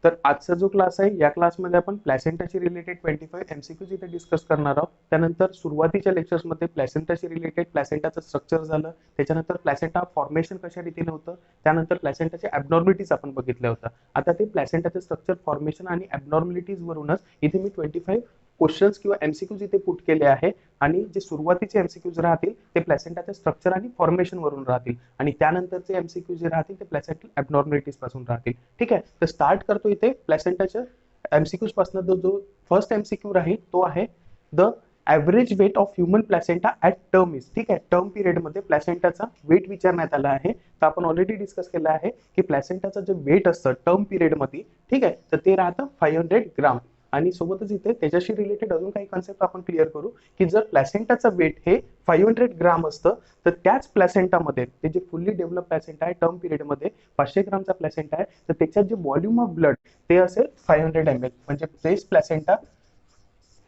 तर आजचा जो क्लास आहे या क्लासमध्ये आपण प्लॅसेंटाशी रिलेटेड 25 एमसीक्यूज इथे डिस्कस करणार आहोत. त्यानंतर सुरुवातीच्या लेक्चर्समध्ये प्लॅसेंटाशी रिलेटेड प्लॅसेंटाचं स्ट्रक्चर झालं, त्याच्यानंतर प्लॅसेंटा फॉर्मेशन कशा रीतीने होतं, त्यानंतर प्लॅसेंटाच्या ॲबनॉर्मलिटीज आपण बघितल्या होत्या. आता ते प्लॅसेंटाचे स्ट्रक्चर फॉर्मेशन आणि ॲबनॉर्मलिटीज वरूनच इथे मी 25 क्वेश्चन्स किंवा एमसीक्यूज इथे पुट केले आहे आणि जे सुरुवातीचे एमसीक्यूज राहतील ते प्लॅसेंटाच्या स्ट्रक्चर आणि फॉर्मेशन वरून राहतील आणि त्यानंतरचे एमसीक्यू जे राहतील ते प्लॅसेंटल ॲबनॉर्मलिटीज पासून राहतील. ठीक आहे, तर स्टार्ट करतो इथे प्लॅसेंटाच्या एमसीक्यूज पासून. जो फर्स्ट एमसीक्यू राहील तो आहे the average weight of human placenta at term is. ठीक आहे, टर्म पिरियडमध्ये प्लॅसेंटाचा वेट विचारण्यात आला आहे. तर आपण ऑलरेडी डिस्कस केलं आहे की प्लॅसेंटाचं जे वेट असतं टर्म पिरियडमध्ये, ठीक आहे, तर ते राहतं 500 ग्राम. आणि सोबतच इथे त्याच्याशी रिलेटेड अजून काही कन्सेप्ट आपण क्लिअर करू की जर प्लॅसेंटाचं वेट हे 500 ग्राम असतं तर त्याच प्लॅसेंटामध्ये ते जे फुल्ली डेव्हलप प्लॅसेंटा आहे टर्म पिरियडमध्ये 500 ग्रामचा प्लॅसेंटा आहे तर त्याच्यात जे व्हॉल्यूम ऑफ ब्लड ते असेल 500 ml. म्हणजे तेच प्लॅसेंटा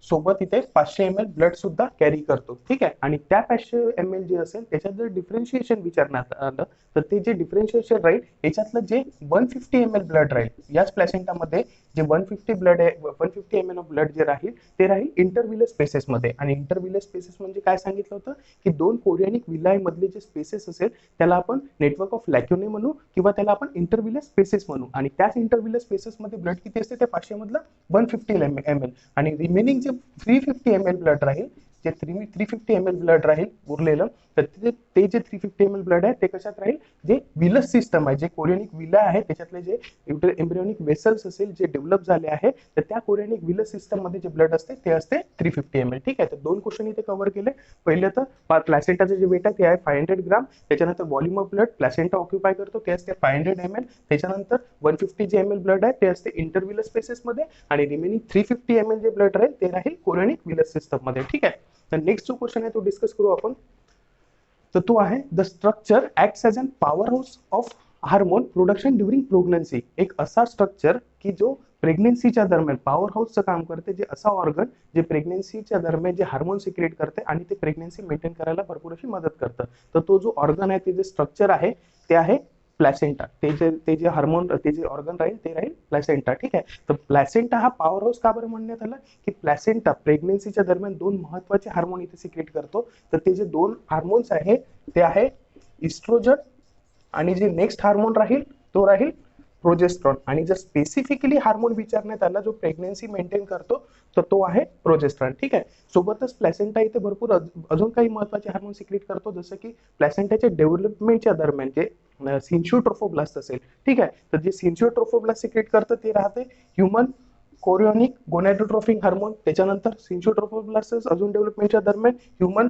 सोबत इथे 500 ml ब्लड सुद्धा कॅरी करतो. ठीक आहे, आणि त्या 500 ml जे असेल त्याच्यात जर डिफरन्शिएशन विचारण्यात आलं तर ते जे डिफरन्शिएशन राहील याच्यातलं जे 150 ml ब्लड राहील याच प्लॅसेंटामध्ये जे 150 ब्लड आहे 150 ml ऑफ ब्लड जे राहील ते राहील इंटरव्हिलस स्पेसेस मध्ये. आणि इंटरव्हिलस स्पेसेस म्हणजे काय सांगितलं होतं की दोन कोरियनिक विलाय मधले जे स्पेसेस असेल त्याला आपण नेटवर्क ऑफ लॅक्युने म्हणू किंवा त्याला आपण इंटरव्हिलस स्पेसेस म्हणू. आणि त्याच इंटरव्हिलस स्पेसेस मध्ये ब्लड किती असते त्या 500 मधलं 150 ml आणि रिमेनिंग जे 350 ml ब्लड राहील जे 350 ml ब्लड राहील उरलेलं तर ते जे 350 ml ब्लड आहे ते कशात राहील जे विलस सिस्टम आहे जे कोरियनिक विला आहे त्याच्यातले जे एम्ब्रियोनिक वेसल्स असेल जे डेव्हलप झाले आहे तर त्या कोरियनिक विलस सिस्टम मध्ये जे ब्लड असते ते असते 350 ml. ठीक आहे, तर दोन क्वेश्चन इथे कव्हर केले. पहिलं तर प्लॅसेंटाचं जे वेट आहे ते आहे 500 ग्राम. त्याच्यानंतर volume of blood placenta occupy करतो ते असते 500 ml. त्याच्यानंतर 150 जे ml ब्लड आहे ते असते इंटरव्हिलस स्पेसेस मध्ये आणि रिमेनिंग 350 ml जे ब्लड राहील ते राहील कोरियनिक विलस सिस्टम मध्ये. ठीक आहे, तर नेक्स्ट जो क्वेश्चन आहे तो डिस्कस करू आपण. तर तो आहे the structure acts as an power house of hormone production during pregnancy. एक असा स्ट्रक्चर की जो प्रेग्नेन्सीच्या दरम्यान पॉवर हाऊसचं काम करते, जे असा ऑर्गन जे प्रेग्नेन्सीच्या दरम्यान जे हार्मोन सिक्रेट करते आणि ते प्रेग्नेन्सी मेंटेन करायला भरपूर अशी मदत करतं. तर तो जो ऑर्गन आहे ते जे स्ट्रक्चर आहे ते आहे प्लॅसेंटा. ते जे हार्मोन ते जे ऑर्गन राहील ते राहील प्लॅसेंटा. ठीक आहे, तर प्लॅसेंटा हा पॉवर हाऊस का बरं म्हणण्यात आला की प्लॅसेंटा प्रेग्नेन्सीच्या दरम्यान दोन महत्वाचे हार्मोन इथे सिक्रेट करतो. तर ते जे दोन हार्मोन्स आहे ते आहे इस्ट्रोजन आणि जे नेक्स्ट हार्मोन राहील तो राहील प्रोजेस्ट्रॉन. आणि जर स्पेसिफिकली हार्मोन विचारण्यात आला जो प्रेग्नेन्सी मेंटेन करतो तर तो आहे प्रोजेस्ट्रॉन. ठीक आहे, सोबतच प्लॅसेंटा इथे भरपूर अजून काही महत्वाचे हार्मोन सिक्रेट करतो जसं की प्लॅसेंटाच्या डेव्हलपमेंटच्या दरम्यान जे सिन्शियोट्रोफोब्लास्ट असेल. ठीक आहे, तर जे सिन्शियोट्रोफोब्लास्ट सिक्रेट करतं ते राहते ह्युमन कोरियोनिक गोनॅडोट्रोफिक हार्मोन. त्याच्यानंतर सिन्शियोट्रोफोब्लास्ट अजून डेव्हलपमेंटच्या दरम्यान ह्युमन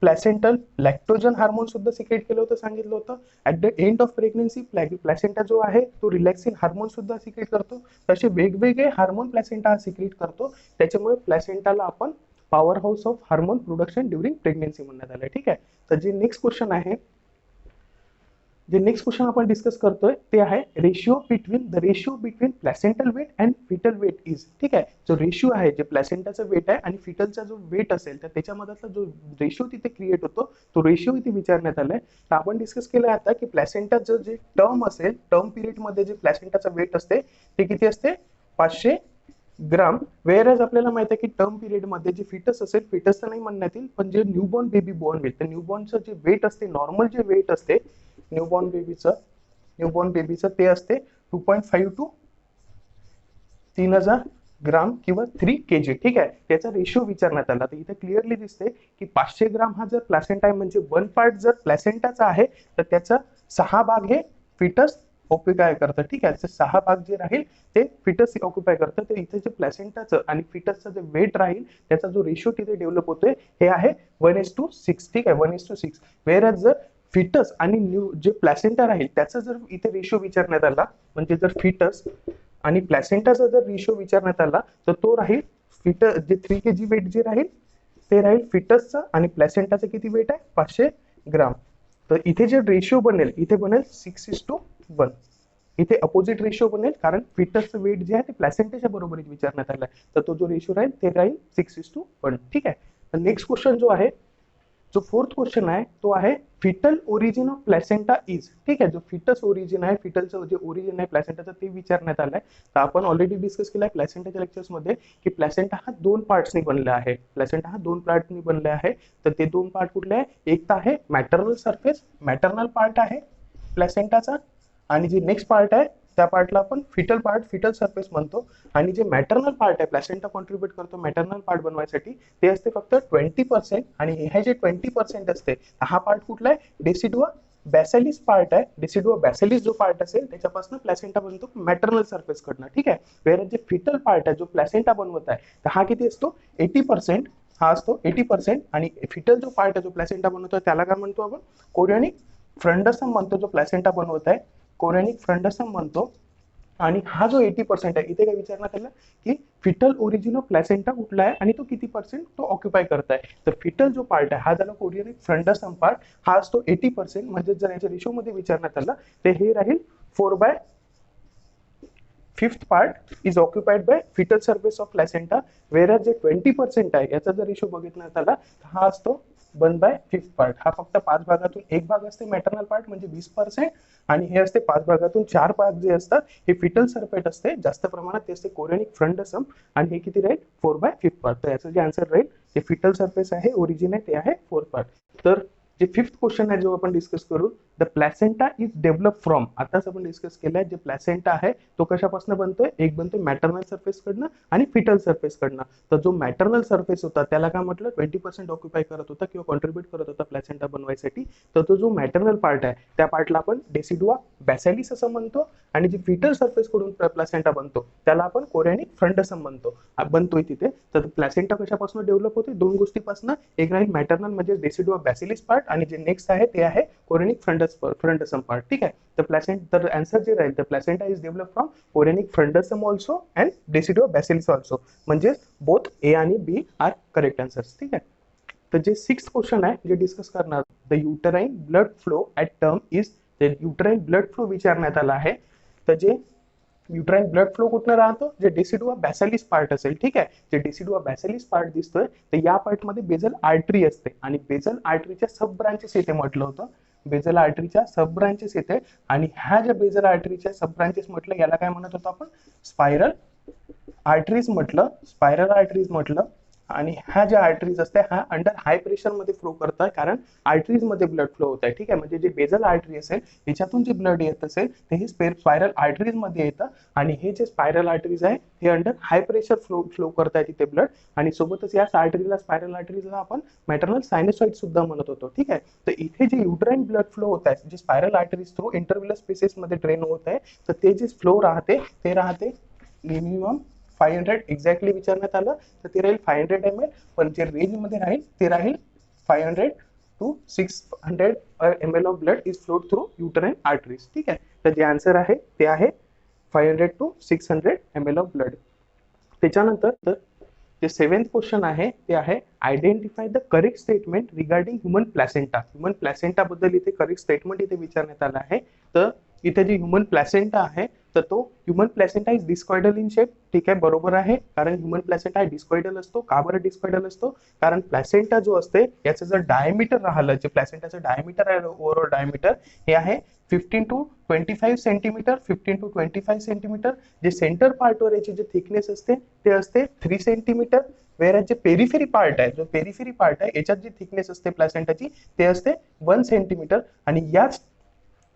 प्लॅसेंटल लॅक्टोजन हार्मोन सुद्धा सिक्रेट केलं होतं सांगितलं होतं. At the end of pregnancy placenta जो आहे तो रिलॅक्सिन हार्मोन सुद्धा सिक्रेट करतो. तसे वेगवेगळे हार्मोन प्लॅसेंटा हा सिक्रेट करतो. त्याच्यामुळे प्लॅसेंटाला आपण power house of hormone production during pregnancy म्हणण्यात आलं. ठीक आहे, तर जे नेक्स्ट क्वेश्चन आपण डिस्कस करतोय ते आहे ratio between placental weight and fetal weight is. ठीक आहे, जो रेशिओ आहे जे प्लॅसेंटाचं वेट आहे आणि फिटलचा जो वेट असेल तर त्याच्यामधला जो रेशिओ तिथे क्रिएट होतो तो रेशिओ इथे विचारण्यात आलाय. तर आपण डिस्कस केलं आता की प्लॅसेंटाचं जे टर्म असेल टर्म पिरियड मध्ये जे प्लॅसेंटाचं वेट असते ते किती असते 500 ग्राम. वेअरएज आपल्याला माहिती आहे की टर्म पिरियड मध्ये जे फिटस असेल फिटस तर नाही म्हणण्यात येईल पण जे न्यूबॉर्न बेबी बॉर्न होईल तर न्यूबॉर्नचं जे वेट असते नॉर्मल जे वेट असते न्यूबॉर्न बेबीचं ते असते 2.5 to 3000 ग्राम किंवा 3 kg. ठीक आहे, त्याचा रेशिओ विचारण्यात आला. तर इथे क्लिअरली दिसते की 500 ग्राम हा जर प्लॅसेंटा आहे म्हणजे 1 पार्ट जर प्लॅसेंटाचा आहे तर त्याचा 6 भाग हे फिटस ऑक्युपाय करतं. ठीक आहे, तर 6 भाग जे राहील ते फिटस ऑक्युपाय करतं. तर इथे जे प्लॅसेंटाचं आणि फिटसचं जे वेट राहील त्याचा जो रेशिओ तिथे डेव्हलप होतोय हे आहे 1:6. ठीक आहे, 1:6. वेअरएज जर फिटस आणि जे प्लॅसेंटा राहील त्याचा जर इथे रेशिओ विचारण्यात आला म्हणजे जर फिटस आणि प्लॅसेंटाचा जर रेशिओ विचारण्यात आला तर तो राहील फिटस जे 3 kg वेट जे राहील ते राहील फिटसचं आणि प्लॅसेंटाचं किती वेट आहे 500 ग्राम. तर इथे जे रेशिओ बनेल इथे बनेल 6:1. इथे अपोजिट रेशिओ बनेल कारण फिटसचं वेट जे आहे ते प्लॅसेंटाच्या बरोबरीत विचारण्यात आलं तर तो जो रेशिओ राहील ते राहील 6:1. ठीक आहे, तर नेक्स्ट क्वेश्चन जो आहे जो फोर्थ क्वेश्चन आहे तो आहे foetal origin of placenta is. ठीक आहे, जो फिटस ओरिजिन आहे, फिटलचं जे ओरिजिन आहे प्लॅसेंटाचं ते विचारण्यात आलंय. तर आपण ऑलरेडी डिस्कस केलाय प्लॅसेंटाच्या लेक्चर्स मध्ये की प्लॅसेंटा हा दोन पार्ट्सनी बनला आहे. प्लॅसेंटा हा दोन पार्टनी बनला आहे. तर ते दोन पार्ट कुठले आहे? एक तर आहे मॅटर्नल सरफेस, मॅटर्नल पार्ट आहे प्लॅसेंटाचा, आणि जे नेक्स्ट पार्ट आहे त्या पार्टला आपण फिटल पार्ट, फिटल सरफेस म्हणतो. आणि जे मॅटर्नल पार्ट आहे प्लॅसेंटा कॉन्ट्रीब्युट करतो मॅटर्नल पार्ट बनवायसाठी, ते असते फक्त 20%. आणि हे जे 20% असते हा पार्ट कुठला आहे? डेसिडुआ बॅसिलिस पार्ट आहे. डेसिडुआ बॅसिलिस जो पार्ट असेल त्याच्यापासून प्लॅसेंटा बनतो मॅटर्नल सरफेस कडनं. ठीक आहे, वेर जे फिटल पार्ट आहे जो प्लॅसेंटा बनवत आहे तर हा किती असतो? 80%. हा असतो 80%. आणि फिटल जो पार्ट आहे जो प्लॅसेंटा बनवतो त्याला काय म्हणतो आपण? कोरियोनिक फ्रंडसम म्हणतो. जो प्लॅसेंटा बनवत आहे कोरियोनिक फ्रंडसम म्हणतो. आणि हा जो 80% आहे, इथे काय विचारण्यात आलं की फिटल ओरिजिन ऑफ प्लॅसेंटा कुठला आहे आणि तो किती पर्सेंट तो ऑक्युपाय करताय. तर फिटल जो पार्ट आहे हा झाला कोरियोनिक फ्रंडसम पार्ट, हा असतो 80%. म्हणजे जर याच्या रेशो मध्ये विचारण्यात आलं तर हे राहील 4/5 part is occupied by fetal surface of placenta. Where जे 20% आहे याचा जर रेशो बघितण्यात आला तर हा असतो 1/5 पार्ट. हा फक्त 5 भागातून एक भाग असते मॅटर्नल पार्ट म्हणजे 20%. आणि हे असते 5 भागातून 4 भाग जे असतात हे फिटल सरफेट असते, जास्त प्रमाणात ते असते कोरियोनिक फ्रंडसम. आणि हे किती राहील? 4/5 पार्ट. तर याचं जे आन्सर राहील जे फिटल सरफेस आहे ओरिजिन आहे ते आहे 4 पार्ट. तर जे फिफ्थ क्वेश्चन आहे जो आपण डिस्कस करू, the placenta is develop from. आताच आपण डिस्कस केलाय जे प्लॅसेंटा आहे तो कशापासून बनतोय? एक बनतोय मॅटर्नल सरफेस कडनं आणि फिटल सरफेस कडनं. तर जो मॅटर्नल सरफेस होता त्याला काय म्हटलं? 20% ऑक्युपाय करत होता किंवा कॉन्ट्रीब्युट करत होता प्लॅसेंटा बनवायसाठी. तर तो जो मॅटर्नल पार्ट आहे त्या पार्टला आपण डेसिडुआ बॅसिलिस असं म्हणतो. आणि जे फिटल सरफेस कडून प्लॅसेंटा बनतो त्याला आपण कोरियोनिक फ्रंडसम बनतोय तिथे. तर प्लॅसेंटा कशापासून डेव्हलप होते? दोन गोष्टीपासून. एक राहील मॅटर्नल म्हणजे डेसिडुआ बॅसिलिस पार्ट, आणि जे नेक्स्ट आहे ते आहे कोरियोनिक फ्रंडसम पार्ट. ठीक आहे, तर आन्सर जे राहील, the placenta is develop from chorionic frondosum also and decidua basalis also. म्हणजे बोथ ए आणि बी आर करेक्ट आन्सर्स. ठीक आहे, तर जे सिक्स्थ क्वेश्चन आहे जे डिस्कस करणार, the uterine blood flow at term is. ते युटराईन ब्लड फ्लो विचारण्यात आला आहे. तर जे युटराईन ब्लड फ्लो कुठनं राहतो? जे डेसिडुआ बॅसिलिस पार्ट असेल. ठीक आहे, जे डेसिडुआ बॅसिलिस पार्ट दिसतोय तर या पार्टमध्ये बेझल आर्टरी असते. आणि बेझल आर्टरीच्या सब ब्रांचेस येथे म्हटलं होतं. बेझल आर्टरीच्या सब ब्रांचेस येते. आणि ह्या ज्या बेझल आर्टरीच्या सब ब्रांचेस म्हटलं याला काय म्हणत होतो आपण? स्पायरल आर्टरीज म्हटलं, स्पायरल आर्टरीज म्हटलं. आणि ह्या ज्या आर्टरीज असते हा अंडर हाय प्रेशर मध्ये फ्लो करतात, कारण आर्टरीज मध्ये ब्लड फ्लो होत आहे. ठीक आहे, म्हणजे जे बेझल आर्टरी असेल त्याच्यातून जे ब्लड येत असेल ते हे स्पायरल आर्टरीज मध्ये येतं. आणि हे जे स्पायरल आर्टरीज आहे हे अंडर हाय प्रेशर फ्लो करताय तिथे ब्लड. आणि सोबतच या आर्टरीला, स्पायरल आर्टरीजला आपण मॅटर्नल सायनोसॉइड सुद्धा म्हणत होतो. ठीक आहे, तर इथे जे युटराईन ब्लड फ्लो होत आहे जे स्पायरल आर्टरीज थ्रू इंटरव्हिलस स्पेसेस मध्ये ड्रेन होत आहे, तर ते जे फ्लो राहते ते राहते मिनिमम 500 एक्झॅक्टली विचारण्यात आलं तर ते राहील 500 ml. पण जे रेंज मध्ये राहील ते राहील 500 to 600 ml of blood is flowed through uterine arteries. ठीक आहे, तर जे आन्सर आहे ते आहे 500 to 600 ml ऑफ ब्लड. त्याच्यानंतर तर जे सेव्हन्थ क्वेश्चन आहे ते आहे identify the correct statement regarding human placenta. Human placenta बद्दल इथे करेक्ट स्टेटमेंट इथे विचारण्यात आलं आहे. तर इथे जे ह्युमन प्लॅसेंटा आहे तर तो human placenta is discoidal in shape. ठीक आहे, बरोबर आहे, कारण ह्युमन प्लॅसेंटा डिस्कॉइडल असतो. का बरं डिस्कॉइडल असतो? कारण प्लॅसेंटा जो असते याचं जर डायमीटर राहिलं, जे प्लॅसेंटाचं डायमीटर आहे ओव्हरऑल डायमीटर हे आहे 15 to 25 सेंटीमीटर. 15 to 25 centimetre. जे सेंटर पार्टवर याची जे थिकनेस असते ते असते 3 सेंटीमीटर. वेर जे पेरिफेरी पार्ट आहे, जो पेरिफेरी पार्ट आहे याच्यात जी थिकनेस असते प्लॅसेंटाची ते असते 1 सेंटीमीटर. आणि याच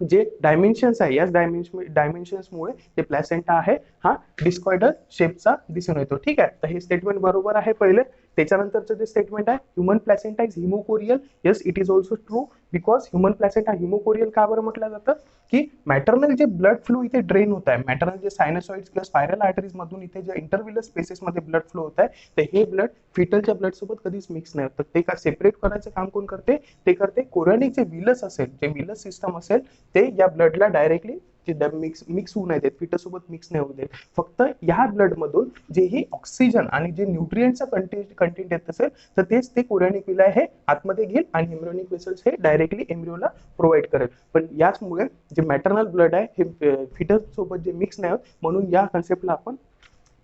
जे डायमेन्शन्स आहे याच डायमेन्शन्समुळे जे प्लॅसेंटा आहे हा डिस्कॉइडल शेपचा दिसून येतो. ठीक आहे, तर हे स्टेटमेंट बरोबर आहे पहिले. त्याच्यानंतरचं जे स्टेटमेंट आहे human placenta is hemochorial. Yes, it is also true because human placenta hemochorial का बरं म्हटलं जातं? की मॅटर्नल जे ब्लड फ्लो इथे ड्रेन होत आहे, मॅटर्नल जे सायनोसॉइड्स किंवा स्पायरल आर्टरीज मधून इथे जे इंटरव्हिलस स्पेसेस मध्ये ब्लड फ्लो होत आहे तर हे ब्लड फिटलच्या ब्लड सोबत कधीच मिक्स नाही होत. ते का सेपरेट करायचं काम कोण करते? ते करते कोरियोनिक जे विलस असेल, जे विलस सिस्टम असेल ते या ब्लडला डायरेक्टली मिक्स होऊ नाही देत, फिटस सोबत मिक्स नाही होऊ देत. फक्त या ब्लड मधून जेही ऑक्सिजन आणि जे न्यूट्रिएंटचा कंटेंट येत असेल तर तेच ते कोरियोनिक विलाय हे आतमध्ये घेईल आणि एम्ब्रियोनिक वेसल्स हे डायरेक्टली एम्ब्रियोला प्रोव्हाइड करेल. पण याचमुळे जे मॅटर्नल ब्लड आहे हे फिटस सोबत जे मिक्स नाही होत, म्हणून या कन्सेप्टला आपण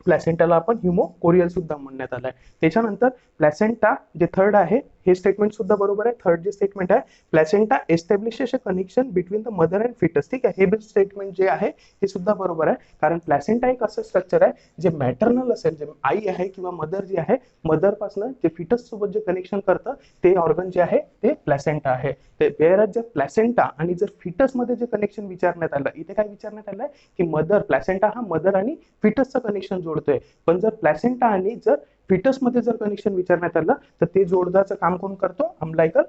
प्लॅसेंटाला आपण हिमोकोरियल सुद्धा म्हणण्यात आलाय. त्याच्यानंतर प्लॅसेंटा जे थर्ड आहे हे स्टेटमेंट सुद्धा बरोबर आहे. थर्ड जे स्टेटमेंट आहे, placenta establishes a connection between the mother and fetus. ठीक आहे, हे स्टेटमेंट जे आहे हे सुद्धा बरोबर आहे, कारण प्लॅसेंटा एक असं स्ट्रक्चर आहे जे मॅटर्नल असेल, जे आई आहे किंवा मदर जी आहे, मदर पासून जे फिटस सोबत जे कनेक्शन करतं ते ऑर्गन जे आहे ते प्लॅसेंटा आहे. ते वेअरच जर प्लॅसेंटा आणि जर फिटस मध्ये जे कनेक्शन विचारण्यात आलं, इथे काय विचारण्यात आलंय की मदर, प्लॅसेंटा हा मदर आणि फिटसचं कनेक्शन जोडतोय. पण जर प्लॅसेंटा आणि जर फिटस मध्ये जर कनेक्शन विचारण्यात आलं तर ते जोडण्याचं काम कोण करतो? Umbilical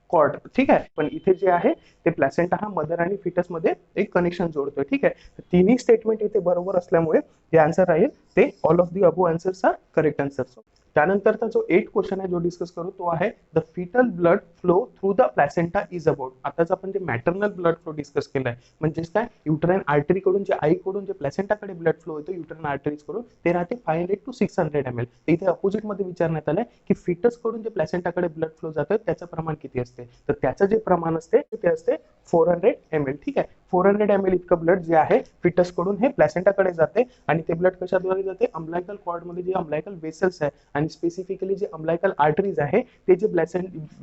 cord. ठीक आहे, पण इथे जे आहे ते प्लॅसेंटा हा मदर आणि फिटस मध्ये एक कनेक्शन जोडतोय. ठीक आहे, तिन्ही स्टेटमेंट इथे बरोबर असल्यामुळे जे आन्सर राहील ते all of the above answers are correct answers. त्यानंतरचा जो 8 क्वेश्चन आहे जो डिस्कस करू तो आहे the fetal blood flow through the placenta is about. आताच आपण जे मॅटर्नल ब्लड फ्लो डिस्कस केलाय, म्हणजेच काय, युटराइन आर्टरी कडून जे आईकडून जे प्लॅसेंटाकडे ब्लड फ्लो होतो युटराइन आर्टरीज कडून, ते राहते 500 to 600 ml. इथे अपोजिट मध्ये विचारण्यात आलंय की फिटस कडून जे प्लॅसेंटाकडे ब्लड फ्लो जातं त्याचं प्रमाण किती असते, तर त्याचं जे प्रमाण असते ते असते 400 ml. ठीक आहे, 400 ml इतकं ब्लड जे आहे फिटस कडून हे प्लॅसेंटाकडे जाते आणि ते ब्लड कशाद्वारे जाते? अम्बिलिकल कॉर्ड मध्ये जे अम्बिलिकल वेसल्स आहे आणि स्पेसिफिकली जे अम्बिलिकल आर्टरीज आहे ते जे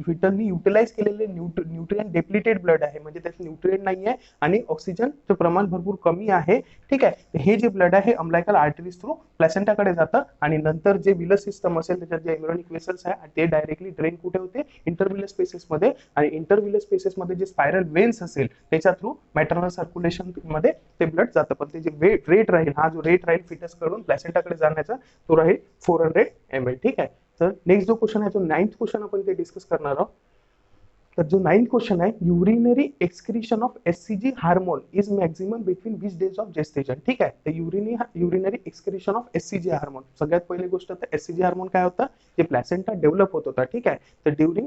फिटलनी युटिलाइज केलेले न्यूट्रिएंट डेप्लिटेड ब्लड आहे, म्हणजे त्यात न्यूट्रिएंट नाही आहे आणि ऑक्सिजनचं प्रमाण भरपूर कमी आहे. ठीक आहे, हे जे ब्लड आहे अम्बिलिकल आर्टरीज थ्रू प्लॅसेंटाकडे जातं आणि नंतर जे विलस सिस्टम असेल त्याच्यात जे एम्ब्रियोनिक वेसल्स आहे ते डायरेक्टली ड्रेन कुठे होते? इंटरव्हिलस स्पेसेस मध्ये, आणि इंटरव्हिलस स्पेसेस मध्ये जे स्पायरल वेन्स असेल त्याच्या थ्रू मॅटर्नल सर्क्युलेशन मध्ये ते ब्लड जातं. पण ते जे रेट राहील, हा जो रेट राहील फिटस कडून प्लॅसेंटाकडे जाण्याचा, तो राहील 400 ml. ठीक आहे, तर नेक्स्ट जो क्वेश्चन आहे, जो 9th क्वेश्चन आपण ते डिस्कस करणार आहोत. तर जो 9th क्वेश्चन आहे, urinary excretion of SCG hormone is maximum between which days of gestation. ठीक आहे, तर urinary excretion of SCG hormone, सगळ्यात पहिली गोष्ट तर एससीजी हार्मोन काय होता? जे प्लॅसेंटा डेव्हलप होत होता. ठीक आहे, तर ड्युरिंग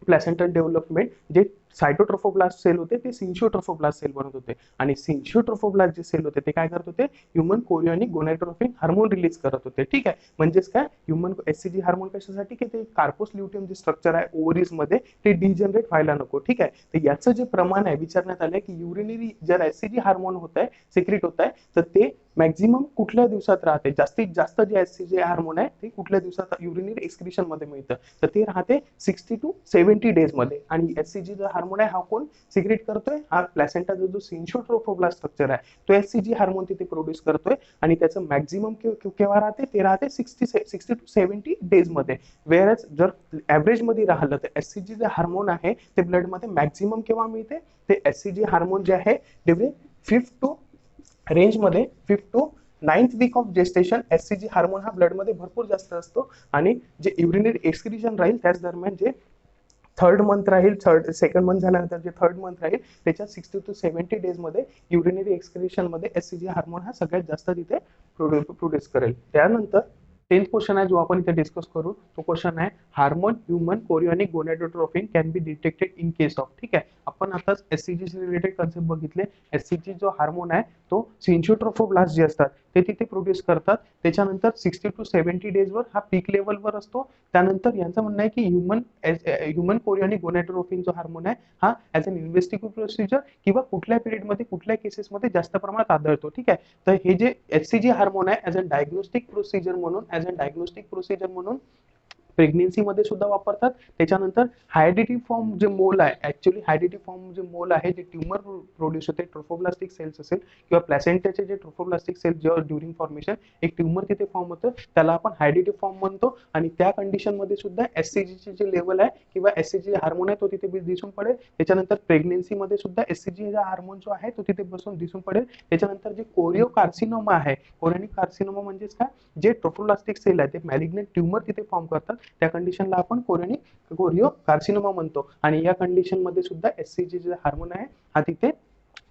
प्लॅसेंटल डेव्हलपमेंट जे सायटोट्रोफोब्लास्ट सेल होते ते सिन्शियोट्रोफोब्लास्ट सेल बनत होते, आणि सिन्शियोट्रोफोब्लास्ट जे सेल होते ते काय करत होते? Human chorionic gonadotropin hormone release करत होते. ठीक आहे, म्हणजेच काय, ह्युमन एससीजी हार्मोन कशासाठी? की ते कार्पोस ल्युटियम जे स्ट्रक्चर आहे ओव्हरीज मध्ये ते डिजनरेट व्हायला नको. ठीक आहे, तर याचं जे प्रमाण आहे विचारण्यात आलंय की युरिनरी जर एससीजी हार्मोन होत आहे, सिक्रेट होत आहे, तर ते मॅक्झिमम कुठल्या दिवसात राहते? जास्तीत जास्त जे एससीजी हार्मोन आहे ते कुठल्या दिवसात युरिनरी एक्सक्रीशन मध्ये मिळतं? तर ते राहते 60 to 70 डेज मध्ये. आणि एससीजी जो हार्मोन आहे हा कोण सिक्रेट करतोय? हा प्लॅसेंटा जो सिन्शियोट्रोफोब्लास्ट स्ट्रक्चर आहे तो एससीजी हार्मोन तिथे प्रोड्यूस करतोय, आणि त्याचं मॅक्झिमम केव्हा राहते? ते राहते 60 to 70 डेज मध्ये. वेअरच जर ऍव्हरेज मध्ये राहिलं तर एससीजी जे हार्मोन आहे ते ब्लड मध्ये मॅक्झिमम केव्हा मिळते? ते एससीजी हार्मोन जे आहे ड्युरिंग 5th to रेंज मध्ये 5th to 9th week of gestation HCG hormone हा ब्लड मध्ये भरपूर जास्त असतो, आणि जे युरिनरी एक्सक्रीशन राहील त्याच दरम्यान जे थर्ड मंथ राहील, सेकंड मंथ झाल्यानंतर जे थर्ड मंथ राहील त्याच्यात 60 to 70 डेज मध्ये युरिनरी एक्सक्रीशन मध्ये एससीजी हार्मोन हा सगळ्यात जास्त तिथे प्रोड्यूस करेल. त्यानंतर 10th क्वेश्चन आहे जो आपण इथे डिस्कस करू, तो क्वेश्चन आहे hormone human chorionic gonadotropin can be detected in case of. ठीक आहे, आपण आताच एससीजी रिलेटेड कन्सेप्ट बघितले. एससीजी जो हार्मोन आहे तो सिन्शियोट्रोफोब्लास्ट जे असतात ते तिथे प्रोड्यूस करतात. त्याच्यानंतर 60 to 70 डेजवर हा पीक लेवलवर असतो. त्यानंतर यांचं म्हणणं आहे की ह्युमन कोरियोनिक गोनाडोट्रोपिन जो हार्मोन आहे हा ऍज अन इन्व्हेस्टिगेटिव्ह प्रोसिजर किंवा कुठल्या पिरियडमध्ये कुठल्या केसेसमध्ये जास्त प्रमाणात आढळतो. ठीक आहे, तर हे जे एचसीजी हार्मोन आहे ऍज अ डायग्नोस्टिक प्रोसिजर म्हणून प्रेग्नेन्सी मध्ये सुद्धा वापरतात. त्याच्यानंतर हायडिटी फॉर्म जे मोल आहे, ऍक्च्युअली हायडिटी फॉर्म जे मोल आहे जे ट्युमर प्रोड्यूस होते, ट्रोफोब्लास्टिक सेल्स असेल किंवा प्लॅसेंटाचे जे ट्रोफोब्लास्टिक सेल्स जेव्हा ड्युरिंग फॉर्मेशन एक ट्युमर तिथे फॉर्म होतं त्याला आपण हायडिटी फॉर्म म्हणतो. आणि त्या कंडिशन मध्ये सुद्धा एससीजी जे लेवल आहे किंवा एससीजी हार्मोन आहे तो तिथे दिसून पडेल. त्याच्यानंतर प्रेग्नेन्सी मध्ये सुद्धा एससीजी हार्मोन जो आहे तो तिथे बसून दिसून पडेल. त्याच्यानंतर जे कोरिओ कार्सिनोमा आहे, कोरियोनिक कार्सिनोमा म्हणजेच काय, जे ट्रोफोब्लास्टिक सेल आहे ते मॅलिग्नंट ट्युमर तिथे फॉर्म करतात, त्या कंडिशनला आपण कोरिओ कार्सिनोमा म्हणतो. आणि या कंडिशन मध्ये सुद्धा एससीजी जे हार्मोन आहे हा तिथे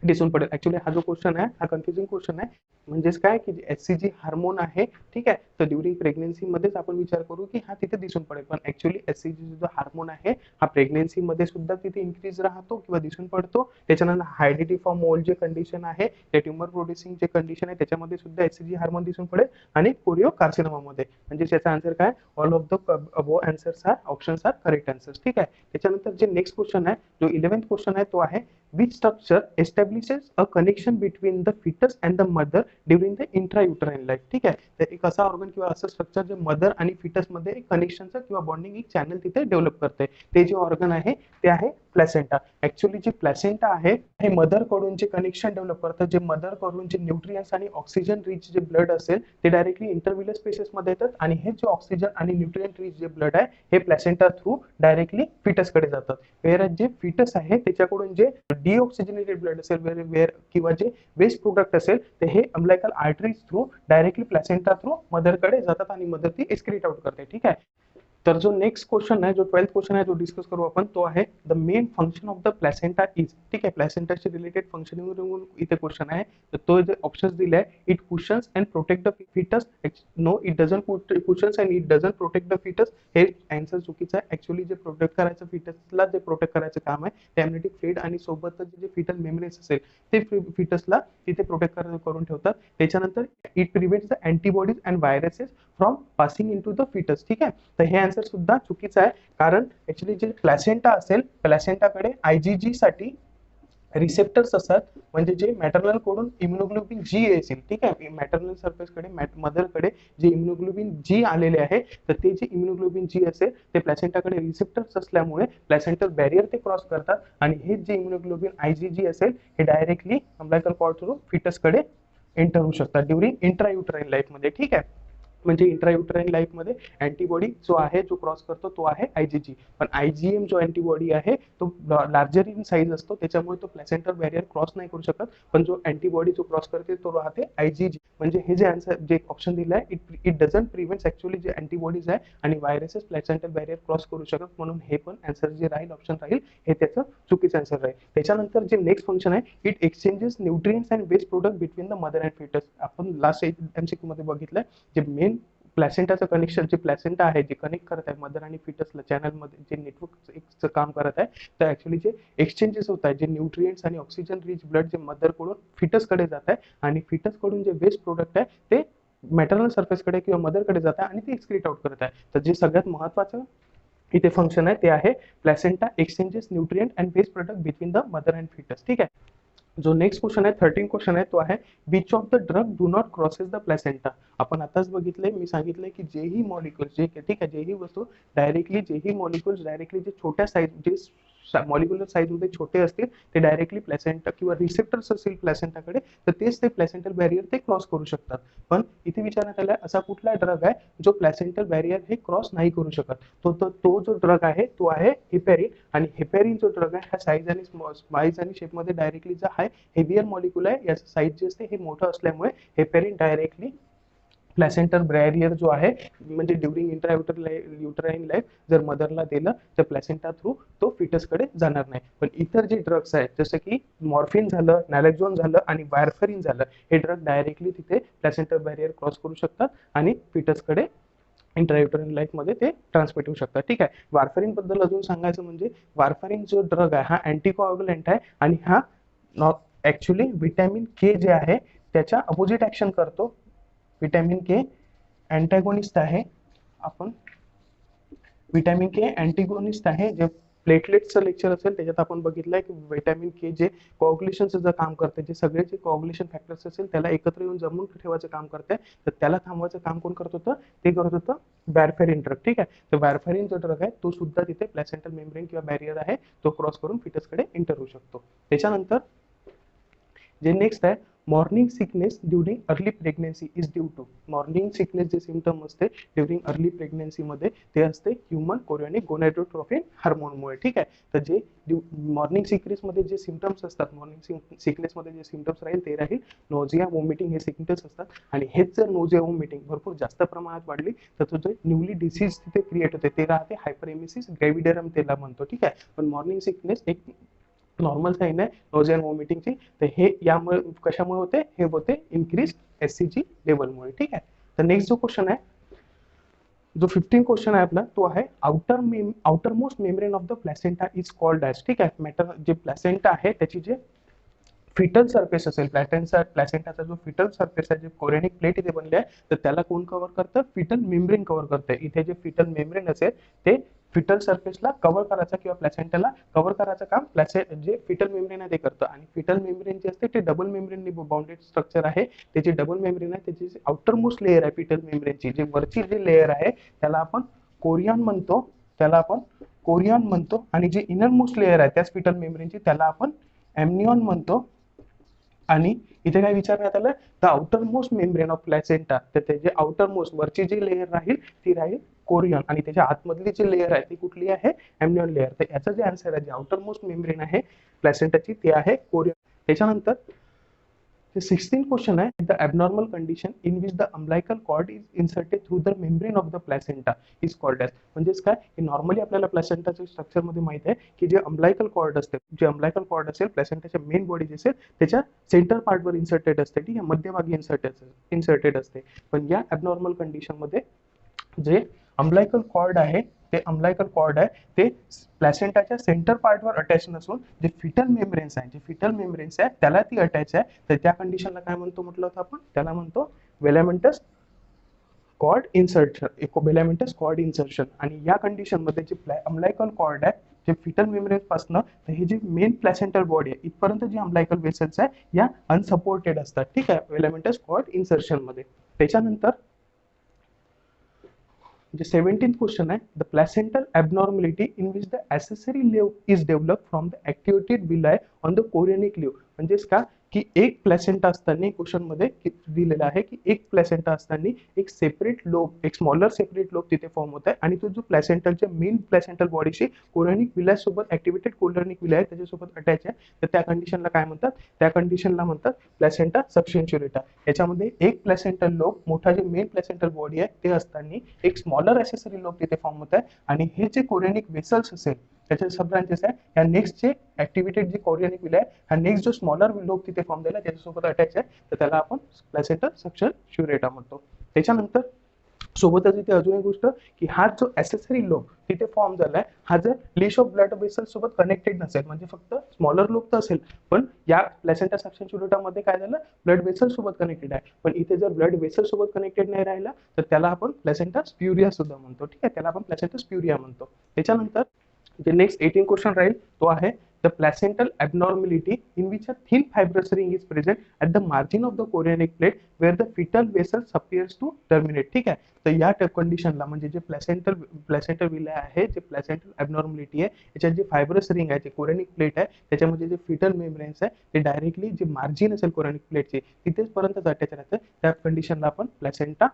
दिसून पडेल. ऍक्च्युअली हा जो क्वेश्चन आहे हा कन्फ्युजिंग क्वेश्चन आहे. म्हणजेच काय की एचसीजी हार्मोन आहे, ठीक आहे, तर ड्युरिंग प्रेग्नेन्सी मध्येच आपण विचार करू की हा तिथे दिसून पडेल, पण ऍक्च्युअली एचसीजी जो हार्मोन आहे हा प्रेग्नेन्सी मध्ये सुद्धा तिथे इन्क्रीज राहतो किंवा दिसून पडतो. त्याच्यानंतर हायडिटी फॉर्म मोल जे कंडिशन आहे, ते ट्युमर प्रोड्युसिंग जे कंडिशन आहे त्याच्यामध्ये सुद्धा एचसीजी हार्मोन दिसून पडेल, आणि कोरिओ कार्सिनोमा मध्ये. म्हणजे याचा आन्सर काय, all of the above answers are options are correct answers. ठीक आहे, त्याच्यानंतर जे नेक्स्ट क्वेश्चन आहे जो 11th क्वेश्चन आहे तो आहे which structure establishes a connection between the fetus and the mother during the intrauterine life. ठीक आहे, तर एक असा ऑर्गन किंवा असं स्ट्रक्चर जे मदर आणि फिटस मध्ये एक कनेक्शनचं किंवा बॉन्डिंग एक चॅनल तिथे डेव्हलप करते, ते जे ऑर्गन आहे ते आहे प्लॅसेंटा. ऍक्च्युअली जे प्लॅसेंटा आहे हे मदर कडून जे कनेक्शन डेव्हलप करतं, जे मदर कडून जे न्यूट्रियन्स आणि ऑक्सिजन रिच जे ब्लड असेल ते डायरेक्टली इंटरव्हिलस स्पेसेस मध्ये येतात आणि हे जे ऑक्सिजन आणि न्यूट्रियंट रिच जे ब्लड आहे हे प्लॅसेंटा थ्रू डायरेक्टली फिटस कडे जातात. वेअर जे फिटस आहे त्याच्याकडून जे डिऑक्सिजनेटेड ब्लड असेल वेअर किंवा जे वेस्ट प्रोडक्ट असेल ते हे umbilical arteries through directly placenta through mother कडे जातात आणि मदर ती एक्सक्रीट आउट करते. ठीक आहे, तर जो नेक्स्ट क्वेश्चन आहे, जो 12th क्वेश्चन आहे, जो डिस्कस करू आपण, तो आहे the main function of the placenta is. ठीक आहे, प्लॅसेंटाशी रिलेटेड फंक्शनिंग इथे क्वेश्चन आहे. तर तो जे ऑप्शन्स दिले आहे, it cushions and protect the fetus. No, it doesn't cushions and it doesn't protect the fetus. हे आन्सर चुकीचं आहे. ऍक्च्युअली जे प्रोटेक्ट करायचं फिटसला, जे प्रोटेक्ट करायचं काम आहे ते एम्निटिक फ्लुइड आणि सोबतच जे फिटल मेम्ब्रेन्स असेल ते फिटसला तिथे प्रोटेक्ट करून ठेवतात. त्याच्यानंतर it prevents the antibodies and viruses from passing into the fetus. ठीक आहे, तर हे आन्सर सुद्धा चुकीचं आहे, कारण ऍक्च्युअली जे प्लॅसेंटा असेल, प्लॅसेंटाकडे आयजीजी साठी रिसेप्टर्स असतात, म्हणजे जे मॅटर्नल कडून इम्युनोग्लोबिन जी असेल. ठीक आहे, मॅटर्नल सरफेस कडे मदरकडे जे इम्युनोग्लोबिन जी आलेले आहे, तर ते जे इम्युनोग्लोबिन जी असेल ते प्लॅसेंटाकडे रिसेप्टर्स असल्यामुळे प्लॅसेंटल बॅरियर ते क्रॉस करतात आणि हे जे इम्युनोग्लोबिन आयजीजी असेल हे डायरेक्टली अम्लायकल कॉर्ड थ्रू फिटसकडे एंटर होऊ शकतात ड्युरिंग इंट्रायुटराइन लाईफ मध्ये. ठीक आहे, म्हणजे इंट्रायुटराइन लाईफ मध्ये अँटीबॉडी जो आहे, जो क्रॉस करतो तो आहे आयजीजी, पण आयजीएम जो अँटीबॉडी आहे तो लार्जर इन साईज असतो, त्याच्यामुळे तो प्लॅसेंटल बॅरियर क्रॉस नाही करू शकत. पण जो अँटीबॉडी जो क्रॉस करते तो राहते आयजीजी. म्हणजे हे जे आन्सर, जे ऑप्शन दिलं आहे, इट डझंट प्रिव्हेंट ऍक्च्युअली जे अँटीबॉडीज आहे आणि व्हायरसेस प्लॅसेंटल बॅरियर क्रॉस करू शकत, म्हणून हे पण आन्सर जे राहील, ऑप्शन राहील, हे त्याचं चुकीचं आन्सर राहील. त्याच्यानंतर जे नेक्स्ट फंक्शन आहे, it exchanges nutrients and waste product between the mother and fetus. आपण लास्ट एमसीक्यू मध्ये बघितलंय, जे मेन प्लॅसेंटाचं कनेक्शन, जे प्लॅसेंटा आहे जे कनेक्ट करत आहे मदर आणि फिटसला चॅनलमध्ये, जे नेटवर्क काम करत आहे, तर ऍक्च्युअली जे एक्सचेंजेस होत आहे, जे न्यूट्रियन्ट्स आणि ऑक्सिजन रिच ब्लड जे मदर कडून फिटस कडे जात आहे आणि फिटस कडून जे वेस्ट प्रोडक्ट आहे ते मॅटर्नल सरफेस कडे किंवा मदर कडे जात आहे आणि ते एक्सक्रीट आउट करत आहे. तर जे सगळ्यात महत्वाचं इथे फंक्शन आहे ते आहे placenta exchanges nutrient and waste product between the mother and fetus. ठीक आहे, जो नेक्स्ट क्वेश्चन आहे, 13 क्वेश्चन आहे, तो आहे which of the drug do not crosses the placenta. आपण आताच बघितलंय, मी सांगितलंय की जेही मॉलिक्युल्स, जे ठीक आहे, जेही वस्तू डायरेक्टली, जेही मॉलिक्युल्स डायरेक्टली जे छोट्या साईज, जे मॉलिक्युलर साईज मध्ये छोटे असतील ते डायरेक्टली प्लॅसेंटा किंवा रिसेप्टर्स असतील प्लॅसेंटाकडे, तर तेच ते प्लॅसेंटल बॅरियर ते क्रॉस करू शकतात. पण इथे विचारण्यात आलाय असा कुठला ड्रग आहे जो प्लॅसेंटल बॅरियर हे क्रॉस नाही करू शकत. तो जो ड्रग आहे तो आहे हेपॅरिन. आणि हेपॅरिन जो ड्रग आहे हा साईज आणि शेप मध्ये डायरेक्टली जो आहे हेवियर मॉलिक्युल आहे, याचं साईज जे असते हे मोठं असल्यामुळे हेपॅरिन डायरेक्टली प्लॅसेंटल बॅरियर जो आहे, म्हणजे ड्युरिंग युटराइन लाईफ जर मदरला दिलं तर प्लॅसेंटा थ्रू तो फिटसकडे जाणार नाही. पण इतर जे ड्रग्स आहेत, जसं की मॉर्फिन झालं, नॅलेक्झोन झालं आणि वारफरिन झालं, हे ड्रग डायरेक्टली तिथे प्लॅसेंटल बॅरियर क्रॉस करू शकतात आणि फिटसकडे इंट्रायुटराइन लाईफ मध्ये ते ट्रान्समिट होऊ शकतात. ठीक आहे, वारफरिन बद्दल अजून सांगायचं म्हणजे वारफरिन जो ड्रग आहे हा अँटीकोअग्युलंट आहे आणि हा ऍक्च्युअली विटॅमिन के जे आहे त्याच्या अपोजिट ऍक्शन करतो. विटॅमिन के अँटॅगोनिस्ट आहे. आपण विटॅमिन के अँटीगोनिस्ट आहे. जे प्लेटलेट्सचं लेक्चर असेल त्याच्यात आपण बघितलंय की विटॅमिन के जे कोऑग्युलेशनचं जे काम करते, जे सगळे जे कोऑग्युलेशन फॅक्टर्स असेल त्याला एकत्र येऊन जमून ठेवायचं काम करते, तर त्याला थांबवायचं काम कोण करत होतं, ते करत होतं वॅरफॅरिन ड्रग. ठीक आहे, तर वॅरफॅरिन जो ड्रग आहे तो सुद्धा तिथे प्लॅसेंटल मेम्ब्रेन किंवा बॅरियर आहे तो क्रॉस करून फिटसकडे एंटर होऊ शकतो. त्याच्यानंतर जे नेक्स्ट आहे, morning sickness during early pregnancy is due to. Morning sickness जे सिम्पटम असते ड्युरिंग अर्ली प्रेग्नेन्सी मध्ये ते असते ह्युमन कोरियोनिक गोनाडोट्रोपिन हार्मोनमुळे. ठीक आहे, तर जे मॉर्निंग सिकनेस मध्ये जे सिम्पटम्स असतात, मॉर्निंग सिकनेस मध्ये जे सिम्पटम्स राहील ते राहील नोझिया, वॉमिटिंग, हे सिम्पटम्स असतात. आणि हेच जर नोझिया, वॉमिटिंग भरपूर जास्त प्रमाणात वाढली तर तो जे न्यूली डिसीज तिथे क्रिएट होते ते राहते हायपरेमेसिस ग्रॅव्हिडरम, त्याला म्हणतो. ठीक आहे, पण मॉर्निंग सिकनेस एक नॉर्मल साईन आहे नोझिया वॉमिटिंगची. तर हे यामुळे कशामुळे होते, हे होते इन्क्रीज एससीजी लेवलमुळे. ठीक आहे, तर नेक्स्ट जो क्वेश्चन आहे, जो 15 क्वेश्चन आहे आपला, तो आहे outer most membrane of the placenta is called as. ठीक आहे, जे प्लॅसेंटा आहे त्याची जे फिटल सरफेस असेल, प्लॅसेंटाचा जो फिटल सरफेस आहे, जे कोरियनिक प्लेट इथे बनले आहे, तर त्याला कोण कव्हर करतं? फिटल मेम्ब्रेन कव्हर करतं. इथे जे फिटल मेम्ब्रेन असेल ते फिटल सरफेसला कव्हर करायचं किंवा प्लॅसेंटाला कव्हर करायचं काम जे फिटल मेम्ब्रेन आहे ते करतं. आणि फिटल मेम्ब्रेन जे असते ते डबल मेम्ब्रेननी बाउंडेड स्ट्रक्चर आहे. त्याची डबल मेम्ब्रेन आहे, त्याची आउटर मोस्ट लेअर आहे फिटल मेम्ब्रेनची, जी वरची जी लेअर आहे त्याला आपण कोरियन म्हणतो, त्याला आपण कोरियन म्हणतो. आणि जी इनर मोस्ट लेअर आहे त्याच फिटल मेम्ब्रेनची त्याला आपण एमनियॉन म्हणतो. आणि इथे काय विचारण्यात आलं? The outer most membrane of placenta, तर त्याचे आउटर मोस्ट वरची जी लेअर राहील ती राहील कोरियन, आणि त्याच्या आतमधली जी लेअर आहे ती कुठली आहे? Amnion layer. तर याचं जे आन्सर आहे, जे आउटर मोस्ट मेम्ब्रेन आहे प्लॅसेंटाची ते आहे कोरियन. त्याच्यानंतर The 16th question है the abnormal condition in which the umbilical cord is inserted through the membrane of the placenta is called as. म्हणजेच काय की नॉर्मली आपल्याला प्लॅसेंटाच्या स्ट्रक्चर मध्ये माहित आहे की जे अम्बिलायकल कॉर्ड असते, जे अम्बिलायकल कॉर्ड असेल प्लॅसेंटाच्या मेन बॉडी जे असेल त्याच्या सेंटर पार्टवर इन्सर्टेड असते, ठीक आहे, मध्यभागी इन्सर्टेड असते. पण या ॲबनॉर्मल कंडिशन मध्ये जे अम्बिलायकल कॉर्ड आहे ते अम्बिलायकल कॉर्ड आहे ते प्लॅसेंटाच्या सेंटर पार्टवर अटॅच नसून जे फिटल मेम्ब्रेन्स आहे, जे फिटल मेम्ब्रेन्स आहे त्याला ती अटॅच आहे. तर त्या कंडिशनला काय म्हणतो म्हटलं होतं आपण? त्याला म्हणतो वेलामेंटस कॉर्ड इन्सर्शन, वेलामेंटस कॉर्ड इन्सर्शन. आणि या कंडिशन मध्ये जे अम्बिलायकल कॉर्ड आहे जे फिटल मेम्ब्रेन्स पासून तर हे जे मेन प्लॅसेंटल बॉडी आहे इथपर्यंत जे अम्बिलायकल वेसल्स आहे या अनसपोर्टेड असतात, ठीक आहे, वेलामेंटस कॉर्ड इन्सर्शन मध्ये. त्याच्यानंतर जे 17th क्वेश्चन आहे the placental abnormality in which the accessory lobe is develop from the activated villi on the chorionic laeve. म्हणजेच का की एक प्लॅसेंटा असताना क्वेश्चन मध्ये दिलेला आहे की एक प्लॅसेंटा असताना एक सेपरेट लोब, एक स्मॉलर सेपरेट लोब तिथे फॉर्म होत आहे आणि तो जो प्लॅसेंटलच्या मेन प्लॅसेंटल बॉडीशी कोरियनिक विलाय सोबत ॲक्टिव्हेटेड कोरियनिक विलाय त्याच्यासोबत अटॅच आहे. तर त्या कंडिशनला काय म्हणतात? त्या कंडिशनला म्हणतात प्लॅसेंटा सबसेंच्युरेटा. याच्यामध्ये एक प्लॅसेंटल लोब, मोठा जे मेन प्लॅसेंटल बॉडी आहे ते असताना एक स्मॉलर ॲसेसरी लोब तिथे फॉर्म होत आहे. आणि हे जे कोरियनिक वेसल्स असेल त्याचे सब ब्रांचेस आहे, ह्या नेक्स्ट जे ॲक्टिव्हेटेड जे कोरियनिक विलाय हा नेक्स्ट जो स्मॉलर लोब तिथे फॉर्म झाला त्याच्यासोबत अटॅच आहे, तर त्याला आपण प्लॅसेंटा सबसेंच्युरेटा म्हणतो. त्याच्यानंतर सोबतच इथे अजून एक गोष्ट की हा जो ॲसेसरी लोब तिथे फॉर्म झालाय हा जर लिश ऑफ ब्लड वेसल सोबत कनेक्टेड नसेल, म्हणजे फक्त स्मॉलर लोब तर असेल पण या प्लॅसेंटा सबसेंच्युरेटा मध्ये काय झालं? ब्लड वेसल सोबत कनेक्टेड आहे. पण इथे जर ब्लड वेसल सोबत कनेक्टेड नाही राहिला तर त्याला आपण प्लॅसेंटा स्प्युरिया सुद्धा म्हणतो, ठीक आहे, त्याला आपण प्लॅसेंटा स्प्युरिया म्हणतो. त्याच्यानंतर जे नेक्स्ट 18 क्वेश्चन राहील तो आहे the placental abnormality in which a thin fibrous ring is present at the margin of the chorionic plate where the fetal vessel appears to terminate. ठीक आहे, तर या कंडिशनला म्हणजे जे प्लॅसेंटल विलाय आहे, जे प्लॅसेंटल ॲबनॉर्मॅलिटी आहे याच्यात जे फायब्रस रिंग आहे, जे कोरियनिक प्लेट आहे त्याच्यामध्ये जे फिटल मेम्ब्रेन्स आहे ते डायरेक्टली जे मार्जिन असेल कोरियनिक प्लेटचे तिथेच पर्यंत अटॅच राहतं. त्या कंडिशनला आपण प्लॅसेंटा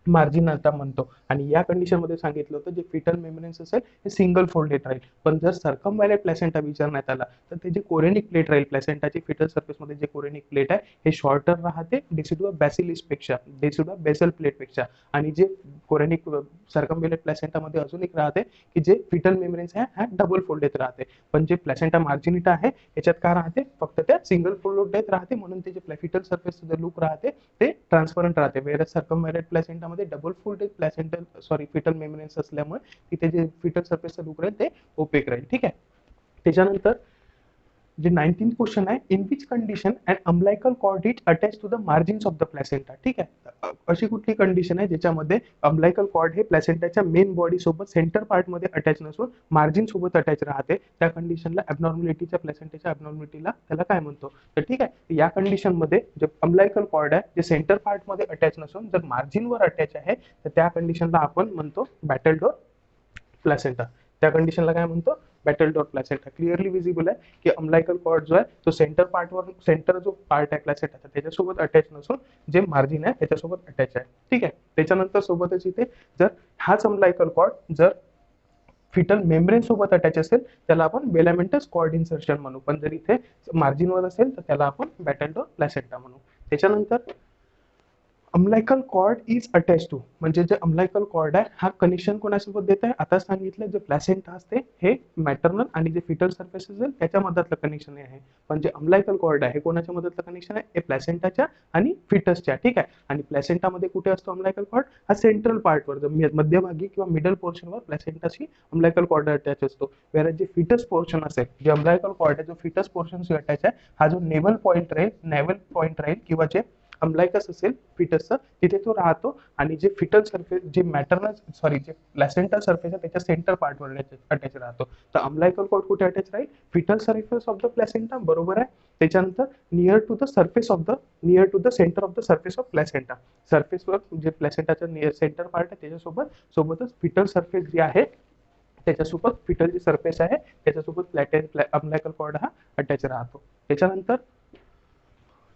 मार्जिन आता म्हणतो. आणि या कंडिशन मध्ये सांगितलं होतं जे फिटल मेम्ब्रेन्स असेल हे सिंगल फोल्डेड राहील. पण जर सर्कमव्हॅलेट प्लॅसेंटा विचारण्यात आला तर ते जे कोरियनिक प्लेट राहील प्लॅसेंटाची फिटल सरफेस मध्ये जे कोरियनिक प्लेट आहे हे शॉर्टर राहते डेसिडुआ बॅसिलिस पेक्षा, डेसिडुआ बेसल प्लेट पेक्षा. आणि जे कोरियनिक सर्कमव्हॅलेट प्लॅसेंटा मध्ये अजून एक राहते की जे फिटल मेम्ब्रेन्स आहे हा डबल फोल्डेड राहते. पण जे प्लॅसेंटा मार्जिनिटा आहे याच्यात काय राहते? फक्त त्या सिंगल फोल्डेड राहते, म्हणून ते जे फिटल सरफेसचं जे लुक राहते ते ट्रान्सपरंट राहते. वेरस सर्कमव्हॅलेट प्लॅसेंटा मध्ये डबल फोल्डेड फिटल मेम्ब्रेन्स असल्यामुळे तिथे जे फिटल सरफेसचं लुक राहील ते ओपेक राहील, ठीक आहे. त्याच्यानंतर जे 19th क्वेश्चन आहे in which condition and umbilical cord is attach to the margins of the placenta. ठीक आहे, अशी कुठली कंडिशन आहे ज्याच्यामध्ये अम्बिलायकल कॉर्ड हे प्लॅसेंटाच्या मेन बॉडी सोबत सेंटर पार्ट मध्ये अटॅच नसून मार्जिन सोबत अटॅच राहते. त्या कंडिशनला ॲबनॉर्मॅलिटीच्या प्लॅसेंटाच्या ॲबनॉर्मॅलिटीला त्याला काय म्हणतो? तर ठीक आहे, या कंडिशन मध्ये जे अम्बिलायकल कॉर्ड आहे जे सेंटर पार्ट मध्ये अटॅच नसून जर मार्जिनवर अटॅच आहे तर त्या कंडिशनला आपण म्हणतो बॅटल डोर प्लॅसेंटा. त्या कंडिशनला काय म्हणतो? Battle dot placenta. Clearly visible आहे की अम्बिलायकल कॉर्ड जो आहे तो सेंटर जो पार्ट आहे प्लॅसेंटाचा त्याच्यासोबत अटॅच नसून जे मार्जिन आहे त्याच्यासोबत अटॅच आहे, ठीक आहे. त्याच्यानंतर सोबतच इथे जर हाच अम्बिलायकल कॉर्ड जर फिटल मेम्ब्रेन सोबत अटॅच असेल त्याला आपण वेलामेंटस कॉर्ड इन्सर्शन म्हणू, पण जर इथे मार्जिनवर असेल तर त्याला आपण बॅटल डॉट प्लॅसेंटा म्हणू. त्याच्यानंतर अम्लायकल कॉर्ड इज अटॅच टू, म्हणजे जे अम्लायकल कॉर्ड आहे हा कनेक्शन कोणासोबत देत आहे, आता सांगितलं जे प्लॅसेंटा असते हे मॅटर्नल आणि जे फिटल सर्फेस असेल त्याच्या मधातलं कनेक्शन आहे, पण जे अम्लायकल कॉर्ड आहे हे कोणाच्या मधातलं कनेक्शन आहे, हे प्लॅसेंटाच्या आणि फिटसच्या. ठीक आहे, आणि प्लॅसेंटामध्ये कुठे असतो अम्लायकल कॉर्ड, हा सेंट्रल पार्टवर मध्यभागी किंवा मिडल पोर्शनवर प्लॅसेंटाशी अम्लायकल कॉर्ड अटॅच असतो. वेळेस जे फिटस पोर्शन असेल, जे अम्लायकल कॉर्ड आहे जो फिटस पोर्शनशी अटॅच आहे, हा जो नेवल पॉइंट राहील किंवा जे अम्लायकस असेल फिटसचं तिथे तो राहतो, आणि जे फिटल सर्फेस जे जे प्लॅसेंटल सर्फेस आहे त्याच्या सेंटर पार्टवर अटॅच राहतो. तर अम्लायकल कॉर्ड कुठे अटॅच राहील, fetal surface of the placenta, बरोबर आहे. त्याच्यानंतर near to the center of the surface of placenta, सर्फेसवर जे प्लॅसेंटाचा नियर सेंटर पार्ट आहे त्याच्यासोबत सोबतच फिटल सर्फेस जी आहे त्याच्यासोबत फिटल जी सर्फेस आहे त्याच्यासोबत अम्लायकल कॉर्ड हा अटॅच राहतो. त्याच्यानंतर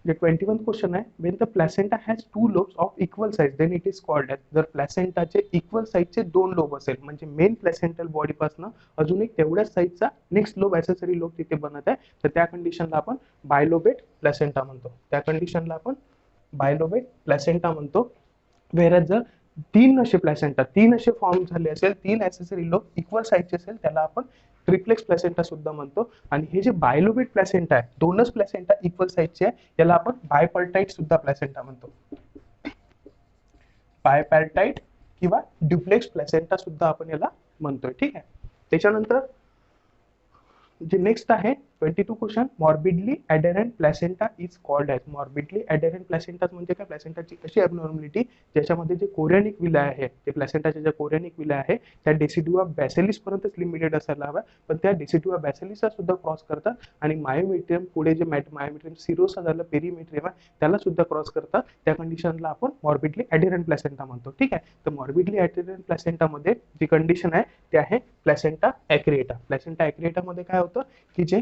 जे 21 क्वेश्चन आहे, when the placenta has two lobes of equal size then it is called as, जर प्लॅसेंटाचे इक्वल साइजचे दोन लोब असेल म्हणजे मेन प्लॅसेंटल बॉडीपासून अजून एक तेवढ्याच साइजचा नेक्स्ट लोब ॲक्सेसरी लोब तिथे बनत आहे, तर त्या कंडिशनला आपण बायलोबेट प्लॅसेंटा म्हणतो. त्या कंडिशनला आपण बायलोबेट प्लॅसेंटा म्हणतो. वेरज जर तीन असे फॉर्म झाले असेल, तीन ॲक्सेसरी लोब इक्वल साइजचे असेल, त्याला आपण ट्रिप्लेक्स प्लॅसेंटा सुद्धा म्हणतो. आणि हे जे बायलोबेट प्लॅसेंटा आहे, दोनच प्लॅसेंटा इक्वल साइजचे आहे, याला आपण बायपर्टाइट सुद्धा प्लॅसेंटा म्हणतो. बायपर्टाइट किंवा ड्युप्लेक्स प्लॅसेंटा सुद्धा आपण याला म्हणतोय. ठीक आहे, त्याच्यानंतर जे नेक्स्ट आहे 22 question, morbidly adherent placenta is called as. Morbidly adherent placenta म्हणजे काय, प्लॅसेंटाची अशी ॲबनॉर्मॅलिटी ज्याच्यामध्ये जे कोरियनिक विला आहे, ते प्लॅसेंटाच्या ज्या कोरियनिक विला आहे त्या डेसिडुआ बॅसिलिस पर्यंतच लिमिटेड असायला हव्या, पण त्या डेसिडुआ बॅसिलिसचा सुद्धा क्रॉस करतात, आणि मायोमेट्रियम पुढे जे मायोमेट्रियम सिरोसा झालं, पेरीमेट्रियम आहे त्याला सुद्धा क्रॉस करतात. त्या कंडिशनला आपण मॉर्बिडली ॲडेरंट प्लॅसेंटा म्हणतो. ठीक आहे, तर मॉर्बिडली ॲडेरंट प्लॅसेंटामध्ये जी कंडिशन आहे ते आहे प्लॅसेंटा ॲक्रिएटा. प्लॅसेंटा ॲक्रिएटामध्ये काय होतं की जे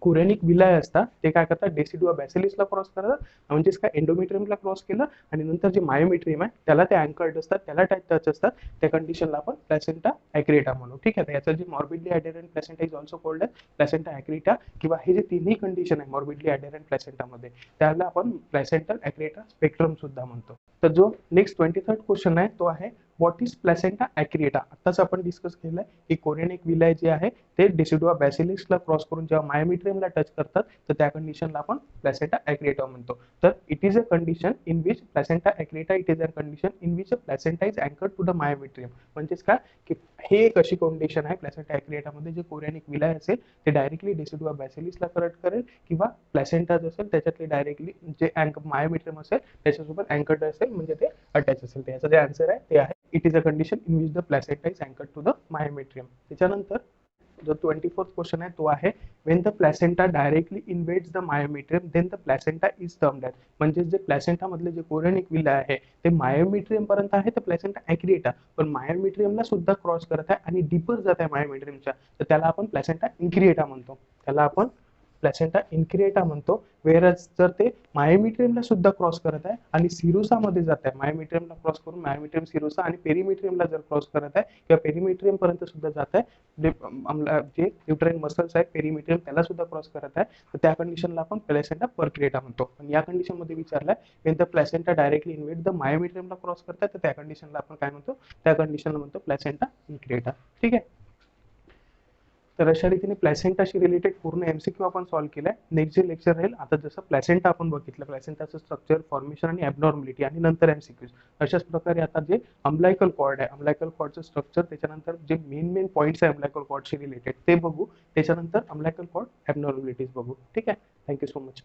कोरियनिक विलाय असतात ते काय करतात, डेसिडुआ बॅसिलिसला क्रॉस करतात, म्हणजेच काय एंडोमेट्रियमला क्रॉस केलं, आणि नंतर जे मायोमेट्रियम आहे त्याला ते अँकर्ड असतात, त्याला टच असतात, त्या कंडिशनला आपण प्लॅसेंटा ॲक्रिएटा म्हणू. ठीक आहे, तर याचं जे morbidly adherent placenta is also called placenta accreta, किंवा हे जे तिन्ही कंडिशन आहे मॉर्बिडली ॲडेरंट प्लॅसेंटामध्ये त्याला आपण प्लॅसेंटल ॲक्रिएटा स्पेक्ट्रम सुद्धा म्हणतो. तर जो नेक्स्ट 23rd क्वेश्चन आहे तो आहे व्हॉट इज प्लॅसेंटा ॲक्रिएटा. आत्ताच आपण डिस्कस केलंय की कोरियनिक विलाय जे आहे ते डेसिडुआ बॅसिलिसला क्रॉस करून जेव्हा मायोमेट्रियमला टच करतात तर त्या कंडिशनला आपण प्लॅसेंटा ॲक्रिएटा म्हणतो. तर it is a condition in which placenta accreta it is a condition in which a placenta is anchored to the myometrium. म्हणजेच काय की हे एक अशी कंडिशन आहे प्लॅसेंटा ॲक्रिएटामध्ये जे कोरियनिक विलाय असेल ते डायरेक्टली डेसिडुआ बॅसिलिसला कनेक्ट करेल, किंवा प्लॅसेंटा असेल त्याच्यातले डायरेक्टली जे मायोमेट्रियम असेल त्याच्यासोबत अँकर्ड असेल म्हणजे ते अटॅच असेल. त्याचं जे आन्सर आहे ते आहे it is a condition in which the placenta is anchored to the myometrium. त्याच्यानंतर जो 24th क्वेश्चन आहे तो आहे when the placenta directly invades the myometrium then the placenta is termed as. म्हणजे जे प्लॅसेंटा मधले जे कोरियनिक विला आहे ते मायोमेट्रियम पर्यंत आहे तर प्लॅसेंटा ॲक्रिएटा, पण मायोमेट्रियमला सुद्धा क्रॉस करत आहे आणि डीपर जात आहे मायोमेट्रियमच्या, तर त्याला आपण प्लॅसेंटा इन्क्रिएटा म्हणतो. त्याला आपण प्लॅसेंटा इन्क्रिएटा म्हणतो. वेरज जर ते मायोमेट्रियमला सुद्धा क्रॉस करत आहे आणि सिरोसामध्ये जात आहे, मायोमेट्रियमला क्रॉस करून मायोमेट्रियम सिरोसा आणि पेरीमेट्रियमला जर क्रॉस करत आहे किंवा पेरीमेट्रियम पर्यंत सुद्धा जात आहे, जे न्यूट्राइन मसल्स आहेत पेरीमेट्रियम त्याला सुद्धा क्रॉस करत आहे, तर त्या कंडिशनला आपण प्लॅसेंटा परक्रिएटा म्हणतो. पण या कंडिशनमध्ये विचारलाय when the placenta directly invade the मायोमेट्रियमला क्रॉस करतात तर त्या कंडिशनला आपण काय म्हणतो, त्या कंडिशनला म्हणतो प्लॅसेंटा इन्क्रिएटा. ठीक आहे, तर अशा रीतीने प्लॅसेंटाशी रिलेटेड पूर्ण एमसीक्यू आपण सॉल्व्ह केलाय. नेक्स्ट जे लेक्चर राहील, आता जसं प्लॅसेंटा आपण बघितलं, प्लॅसेंटाचं स्ट्रक्चर, फॉर्मेशन आणि ॲबनॉर्मॅलिटी, आणि नंतर एमसीक्यूज, अशाच प्रकारे आता जे अम्लायकल कॉर्ड आहे, अम्लायकल कॉर्डचं स्ट्रक्चर, त्याच्यानंतर जे मेन पॉईंट्स आहे अम्लायकल कॉर्डशी रिलेटेड ते बघू, त्याच्यानंतर अम्लायकल कॉर्ड ॲबनॉर्मॅलिटीज बघू. ठीक आहे, थँक्यू सो मच.